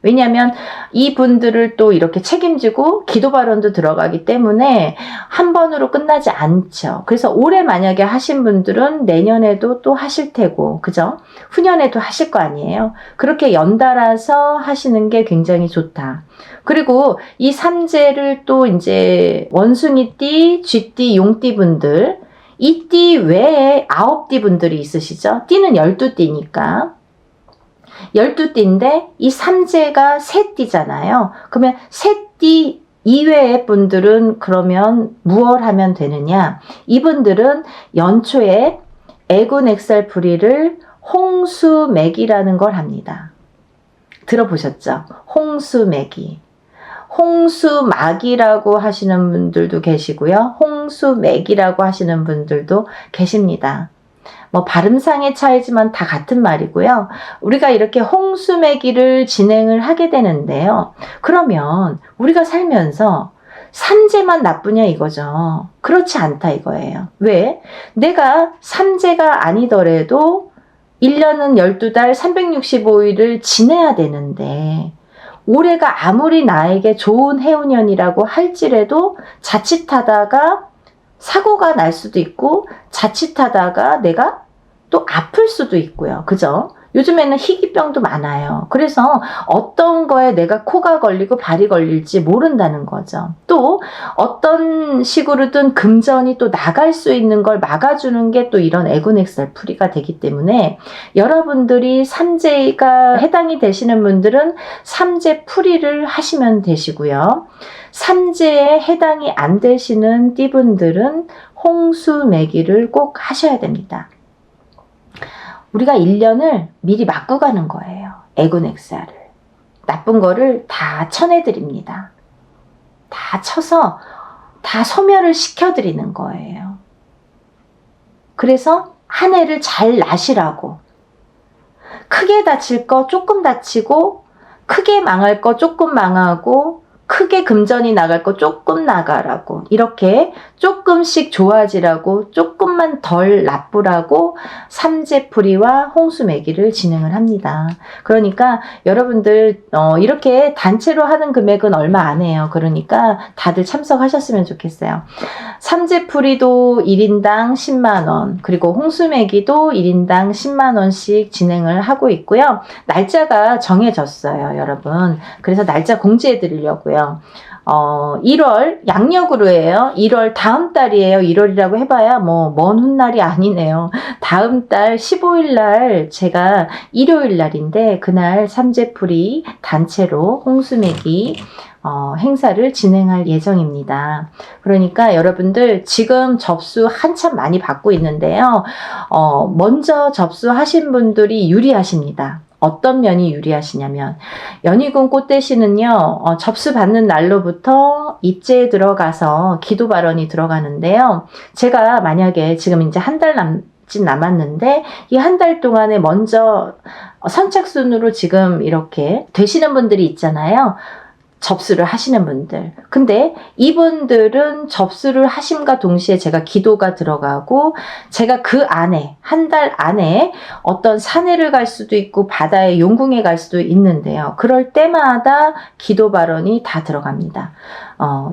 왜냐하면 이 분들을 또 이렇게 책임지고 기도 발언도 들어가기 때문에 한 번으로 끝나지 않죠. 그래서 올해 만약에 하신 분들은 내년에도 또 하실 테고, 그죠? 후년에도 하실 거 아니에요. 그렇게 연달아서 하시는 게 굉장히 좋다. 그리고 이 삼재를 또 이제 원숭이띠, 쥐띠, 용띠 분들, 이 띠 외에 9띠 분들이 있으시죠? 띠는 12띠니까. 12띠인데 이 삼재가 3띠잖아요. 그러면 3띠 이외의 분들은 그러면 무얼 하면 되느냐? 이분들은 연초에 애군액살풀이를 홍수매기라는 걸 합니다. 들어보셨죠? 홍수매기. 홍수막이라고 하시는 분들도 계시고요. 홍수매기라고 하시는 분들도 계십니다. 뭐 발음상의 차이지만 다 같은 말이고요. 우리가 이렇게 홍수매기를 진행을 하게 되는데요. 그러면 우리가 살면서 삼재만 나쁘냐 이거죠. 그렇지 않다 이거예요. 왜? 내가 삼재가 아니더라도 1년은 12달 365일을 지내야 되는데 올해가 아무리 나에게 좋은 해운년이라고 할지라도 자칫하다가 사고가 날 수도 있고 자칫하다가 내가 또 아플 수도 있고요. 그죠? 요즘에는 희귀병도 많아요. 그래서 어떤 거에 내가 코가 걸리고 발이 걸릴지 모른다는 거죠. 또 어떤 식으로든 금전이 또 나갈 수 있는 걸 막아주는 게 또 이런 에고넥살풀이가 되기 때문에 여러분들이 삼재가 해당이 되시는 분들은 삼재풀이를 하시면 되시고요. 삼재에 해당이 안 되시는 띠분들은 홍수매기를 꼭 하셔야 됩니다. 우리가 1년을 미리 맞고 가는 거예요. 에고넥살을. 나쁜 거를 다 쳐내드립니다. 다 쳐서 다 소멸을 시켜드리는 거예요. 그래서 한 해를 잘 나시라고. 크게 다칠 거 조금 다치고, 크게 망할 거 조금 망하고, 크게 금전이 나갈 거 조금 나가라고, 이렇게 조금씩 좋아지라고, 조금만 덜 나쁘라고 삼재풀이와 홍수매기를 진행을 합니다. 그러니까 여러분들 이렇게 단체로 하는 금액은 얼마 안 해요. 그러니까 다들 참석하셨으면 좋겠어요. 삼재풀이도 1인당 10만원, 그리고 홍수매기도 1인당 10만원씩 진행을 하고 있고요. 날짜가 정해졌어요, 여러분. 그래서 날짜 공지해 드리려고요. 1월 양력으로 해요. 1월 다음 달이에요. 1월이라고 해봐야 뭐 먼 훗날이 아니네요. 다음 달 15일 날 제가 일요일 날인데 그날 삼재풀이 단체로 홍수매기 행사를 진행할 예정입니다. 그러니까 여러분들 지금 접수 한참 많이 받고 있는데요. 먼저 접수하신 분들이 유리하십니다. 어떤 면이 유리하시냐면 연희군 꽃대시는요, 접수 받는 날로부터 입제에 들어가서 기도 발언이 들어가는데요. 제가 만약에 지금 이제 한 달 남았는데 이 한 달 동안에 먼저 선착순으로 지금 이렇게 되시는 분들이 있잖아요. 접수를 하시는 분들. 근데 이분들은 접수를 하심과 동시에 제가 기도가 들어가고 제가 그 안에 한 달 안에 어떤 산에를 갈 수도 있고 바다에 용궁에 갈 수도 있는데요. 그럴 때마다 기도 발언이 다 들어갑니다.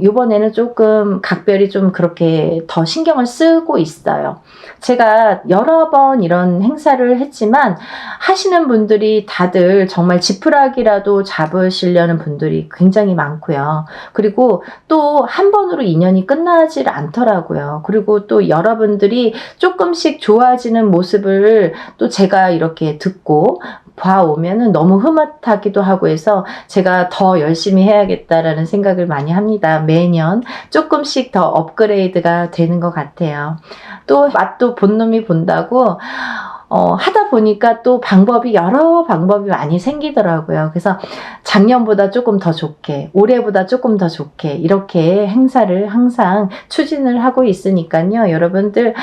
요번에는 조금 각별히 좀 그렇게 더 신경을 쓰고 있어요. 제가 여러 번 이런 행사를 했지만 하시는 분들이 다들 정말 지푸라기라도 잡으시려는 분들이 굉장히 많고요. 그리고 또 한 번으로 인연이 끝나질 않더라고요. 그리고 또 여러분들이 조금씩 좋아지는 모습을 또 제가 이렇게 듣고 봐오면은 너무 흐뭇하기도 하고 해서 제가 더 열심히 해야겠다라는 생각을 많이 합니다. 매년 조금씩 더 업그레이드가 되는 것 같아요. 또 맛도 본 놈이 본다고 하다 보니까 또 여러 방법이 많이 생기더라고요. 그래서 작년보다 조금 더 좋게, 올해보다 조금 더 좋게 이렇게 행사를 항상 추진을 하고 있으니까요. 여러분들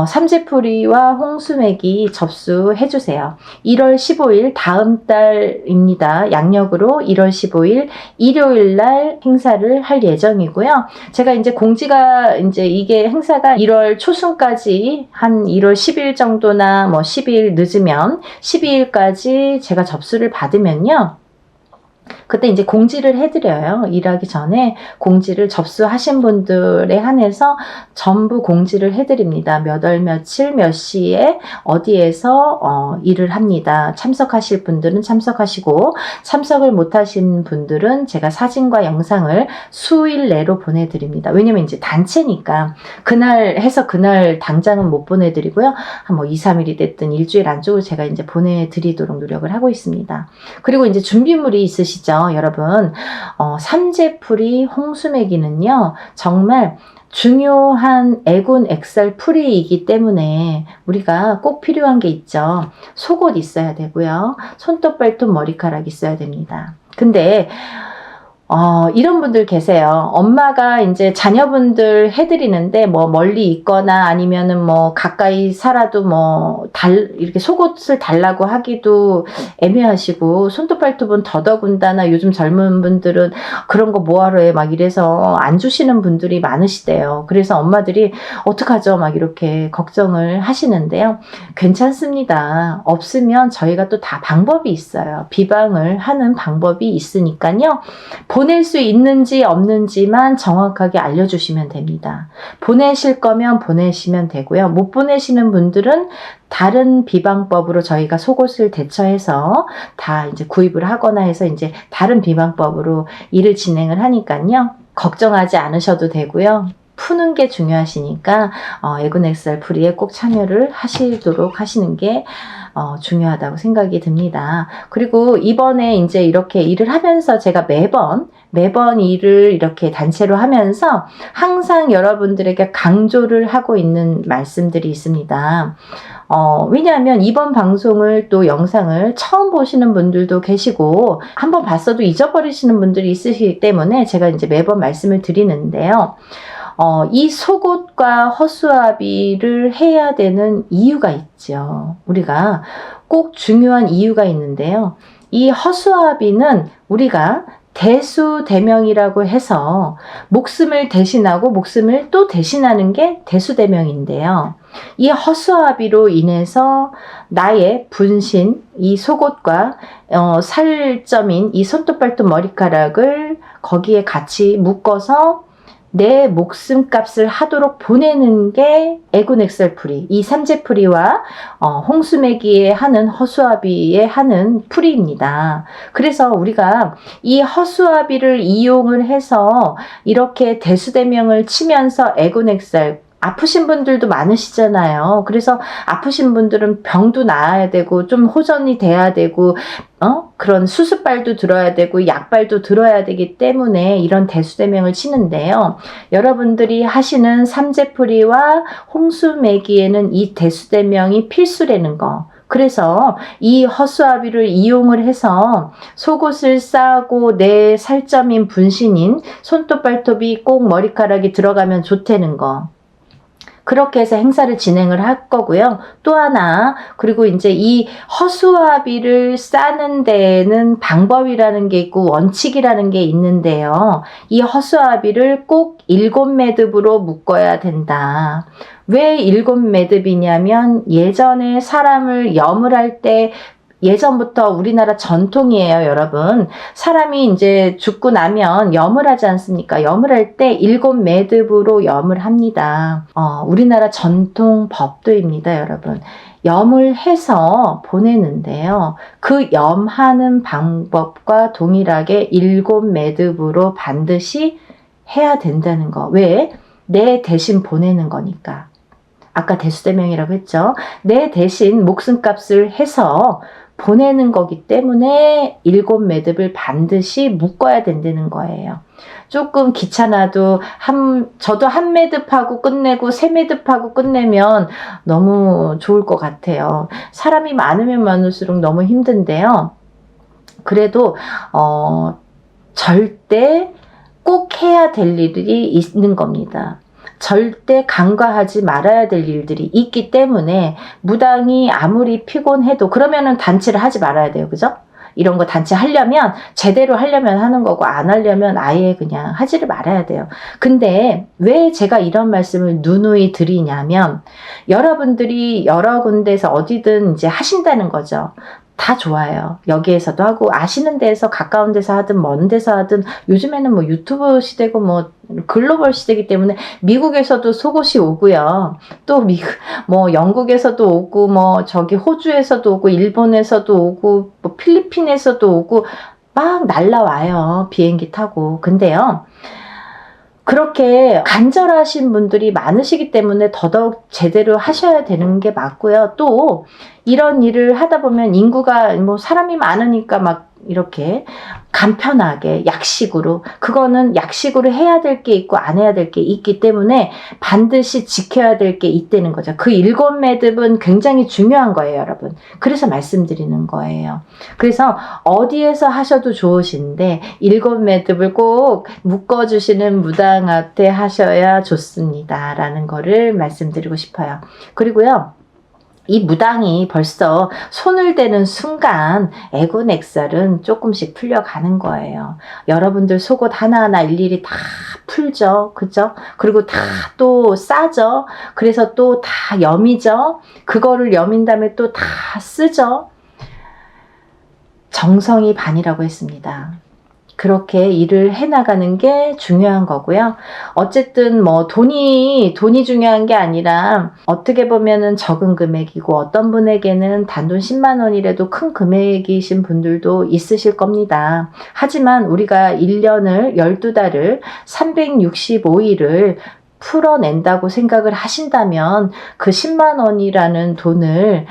삼재풀이와 홍수매기 접수해 주세요. 1월 15일 다음 달입니다. 양력으로 1월 15일 일요일 날 행사를 할 예정이고요. 제가 이제 공지가 이제 이게 행사가 1월 초순까지 한 1월 10일 정도나 뭐 10일 늦으면 12일까지 제가 접수를 받으면요. 그때 이제 공지를 해드려요. 일하기 전에 공지를 접수하신 분들에 한해서 전부 공지를 해드립니다. 몇 월 며칠 몇 시에 어디에서 일을 합니다. 참석하실 분들은 참석하시고 참석을 못하신 분들은 제가 사진과 영상을 수일 내로 보내드립니다. 왜냐면 이제 단체니까 그날 해서 그날 당장은 못 보내드리고요. 한 뭐 2, 3일이 됐든 일주일 안쪽으로 제가 이제 보내드리도록 노력을 하고 있습니다. 그리고 이제 준비물이 있으시죠. 여러분, 삼재풀이 홍수매기는요, 정말 중요한 애군 액살 풀이이기 때문에 우리가 꼭 필요한 게 있죠. 속옷 있어야 되고요. 손톱, 발톱, 머리카락 있어야 됩니다. 근데 이런 분들 계세요. 엄마가 이제 자녀분들 해드리는데 뭐 멀리 있거나 아니면은 뭐 가까이 살아도 뭐 이렇게 속옷을 달라고 하기도 애매하시고 손톱 발톱은 더더군다나 요즘 젊은 분들은 그런 거 뭐하러 해 막 이래서 안 주시는 분들이 많으시대요. 그래서 엄마들이 어떡하죠 막 이렇게 걱정을 하시는데요. 괜찮습니다. 없으면 저희가 또 다 방법이 있어요. 비방을 하는 방법이 있으니까요. 보낼 수 있는지 없는지만 정확하게 알려주시면 됩니다. 보내실 거면 보내시면 되고요. 못 보내시는 분들은 다른 비방법으로 저희가 속옷을 대처해서 다 이제 구입을 하거나 해서 이제 다른 비방법으로 일을 진행을 하니까요. 걱정하지 않으셔도 되고요. 푸는 게 중요하시니까 에고넥살 프리에 꼭 참여를 하시도록 하시는 게 중요하다고 생각이 듭니다. 그리고 이번에 이제 이렇게 일을 하면서 제가 매번 일을 이렇게 단체로 하면서 항상 여러분들에게 강조를 하고 있는 말씀들이 있습니다. 왜냐하면 이번 방송을 또 영상을 처음 보시는 분들도 계시고 한번 봤어도 잊어버리시는 분들이 있으시기 때문에 제가 이제 매번 말씀을 드리는데요. 이 속옷과 허수아비를 해야 되는 이유가 있죠. 우리가 꼭 중요한 이유가 있는데요. 이 허수아비는 우리가 대수대명이라고 해서 목숨을 대신하고 목숨을 또 대신하는 게 대수대명인데요. 이 허수아비로 인해서 나의 분신, 이 속옷과 살점인 이 손톱 발톱 머리카락을 거기에 같이 묶어서 내 목숨값을 하도록 보내는 게 에고넥살 프리, 이 삼재프리와 홍수매기에 하는 허수아비에 하는 프리입니다. 그래서 우리가 이 허수아비를 이용을 해서 이렇게 대수대명을 치면서 에고넥살, 아프신 분들도 많으시잖아요. 그래서 아프신 분들은 병도 나아야 되고 좀 호전이 돼야 되고 그런 수술발도 들어야 되고 약발도 들어야 되기 때문에 이런 대수대명을 치는데요. 여러분들이 하시는 삼재프리와 홍수매기에는 이 대수대명이 필수라는 거. 그래서 이 허수아비를 이용을 해서 속옷을 싸고 내 살점인 분신인 손톱 발톱이 꼭 머리카락이 들어가면 좋다는 거. 그렇게 해서 행사를 진행을 할 거고요. 또 하나, 그리고 이제 이 허수아비를 싸는 데에는 방법이라는 게 있고 원칙이라는 게 있는데요. 이 허수아비를 꼭 7매듭으로 묶어야 된다. 왜 7매듭이냐면 예전에 사람을 염을 할 때 예전부터 우리나라 전통이에요, 여러분. 사람이 이제 죽고 나면 염을 하지 않습니까? 염을 할 때 7매듭으로 염을 합니다. 우리나라 전통 법도입니다, 여러분. 염을 해서 보내는데요. 그 염하는 방법과 동일하게 7매듭으로 반드시 해야 된다는 거. 왜? 내 대신 보내는 거니까. 아까 대수대명이라고 했죠. 내 대신 목숨값을 해서 보내는 거기 때문에 7매듭을 반드시 묶어야 된다는 거예요. 조금 귀찮아도 저도 1매듭하고 끝내고 3매듭하고 끝내면 너무 좋을 것 같아요. 사람이 많으면 많을수록 너무 힘든데요. 그래도 절대 꼭 해야 될 일이 있는 겁니다. 절대 간과하지 말아야 될 일들이 있기 때문에 무당이 아무리 피곤해도 그러면은 단체를 하지 말아야 돼요. 그죠? 이런 거 단체 하려면 제대로 하려면 하는 거고 안 하려면 아예 그냥 하지를 말아야 돼요. 근데 왜 제가 이런 말씀을 누누이 드리냐면 여러분들이 여러 군데에서 어디든 이제 하신다는 거죠. 다 좋아요. 여기에서도 하고 아시는 데에서 가까운 데서 하든 먼 데서 하든 요즘에는 뭐 유튜브 시대고 뭐 글로벌 시대이기 때문에 미국에서도 속옷이 오고요. 또 뭐 영국에서도 오고 뭐 저기 호주에서도 오고 일본에서도 오고 뭐 필리핀에서도 오고 막 날라와요. 비행기 타고. 근데요. 그렇게 간절하신 분들이 많으시기 때문에 더더욱 제대로 하셔야 되는 게 맞고요. 또 이런 일을 하다 보면 인구가 뭐 사람이 많으니까 막 이렇게 간편하게 약식으로 그거는 약식으로 해야 될 게 있고 안 해야 될 게 있기 때문에 반드시 지켜야 될 게 있다는 거죠. 그 7매듭은 굉장히 중요한 거예요, 여러분. 그래서 말씀드리는 거예요. 그래서 어디에서 하셔도 좋으신데 7매듭을 꼭 묶어주시는 무당한테 하셔야 좋습니다. 라는 거를 말씀드리고 싶어요. 그리고요. 이 무당이 벌써 손을 대는 순간 에고넥살은 조금씩 풀려가는 거예요. 여러분들 속옷 하나하나 일일이 다 풀죠. 그죠? 그리고 다 또 싸죠. 그래서 또 다 염이죠. 그거를 염인 다음에 또 다 쓰죠. 정성이 반이라고 했습니다. 그렇게 일을 해나가는 게 중요한 거고요. 어쨌든 뭐 돈이 중요한 게 아니라 어떻게 보면은 적은 금액이고 어떤 분에게는 단돈 10만 원이라도 큰 금액이신 분들도 있으실 겁니다. 하지만 우리가 1년을 12달을 365일을 풀어낸다고 생각을 하신다면 그 10만 원이라는 돈을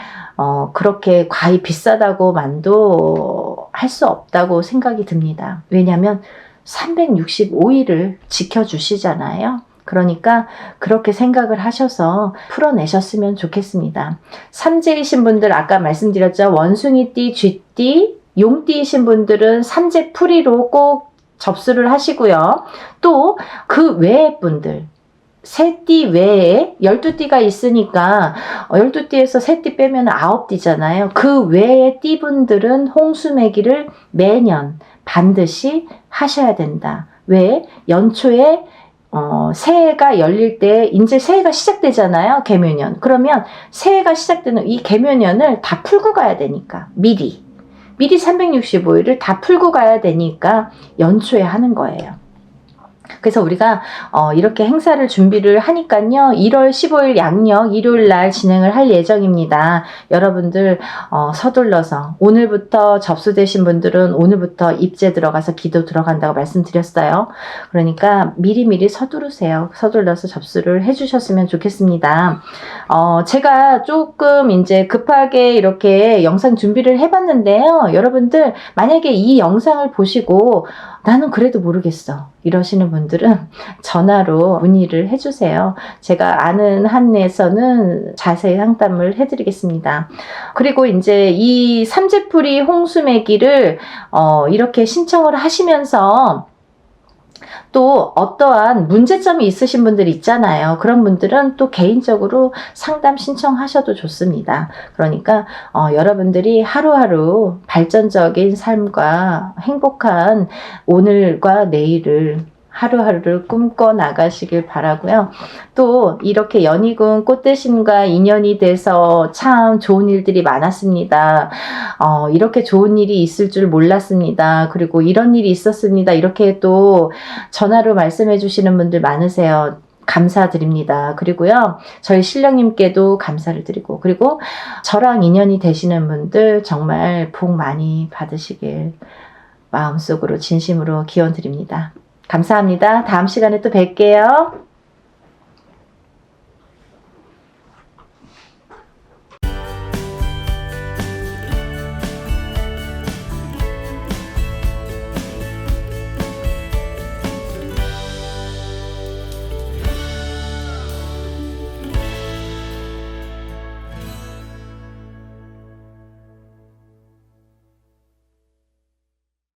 그렇게 과히 비싸다고만도 할 수 없다고 생각이 듭니다. 왜냐하면 365일을 지켜주시잖아요. 그러니까 그렇게 생각을 하셔서 풀어내셨으면 좋겠습니다. 삼재이신 분들 아까 말씀드렸죠. 원숭이띠, 쥐띠, 용띠이신 분들은 삼재풀이로 꼭 접수를 하시고요. 또 그 외의 분들, 새띠 외에 12띠가 있으니까 12띠에서 새띠 빼면 9띠잖아요. 그 외의 띠분들은 홍수매기를 매년 반드시 하셔야 된다. 왜? 연초에 새해가 열릴 때 이제 새해가 시작되잖아요. 개묘년. 그러면 새해가 시작되는 이 개묘년을 다 풀고 가야 되니까 미리 365일을 다 풀고 가야 되니까 연초에 하는 거예요. 그래서 우리가 이렇게 행사를 준비를 하니까요. 1월 15일 양력 일요일 날 진행을 할 예정입니다. 여러분들 서둘러서 오늘부터 접수되신 분들은 오늘부터 입제 들어가서 기도 들어간다고 말씀드렸어요. 그러니까 미리미리 서두르세요. 서둘러서 접수를 해주셨으면 좋겠습니다. 제가 조금 이제 급하게 이렇게 영상 준비를 해봤는데요. 여러분들 만약에 이 영상을 보시고 나는 그래도 모르겠어 이러시는 분들은 전화로 문의를 해주세요. 제가 아는 한에서는 자세히 상담을 해드리겠습니다. 그리고 이제 이 삼재풀이 홍수매기를 이렇게 신청을 하시면서 또 어떠한 문제점이 있으신 분들 있잖아요. 그런 분들은 또 개인적으로 상담 신청하셔도 좋습니다. 그러니까 여러분들이 하루하루 발전적인 삶과 행복한 오늘과 내일을 하루하루를 꿈꿔 나가시길 바라고요. 또 이렇게 연희군 꽃대신과 인연이 돼서 참 좋은 일들이 많았습니다. 이렇게 좋은 일이 있을 줄 몰랐습니다. 그리고 이런 일이 있었습니다. 이렇게 또 전화로 말씀해 주시는 분들 많으세요. 감사드립니다. 그리고요, 저희 신령님께도 감사를 드리고, 그리고 저랑 인연이 되시는 분들 정말 복 많이 받으시길 마음속으로 진심으로 기원 드립니다. 감사합니다. 다음 시간에 또 뵐게요.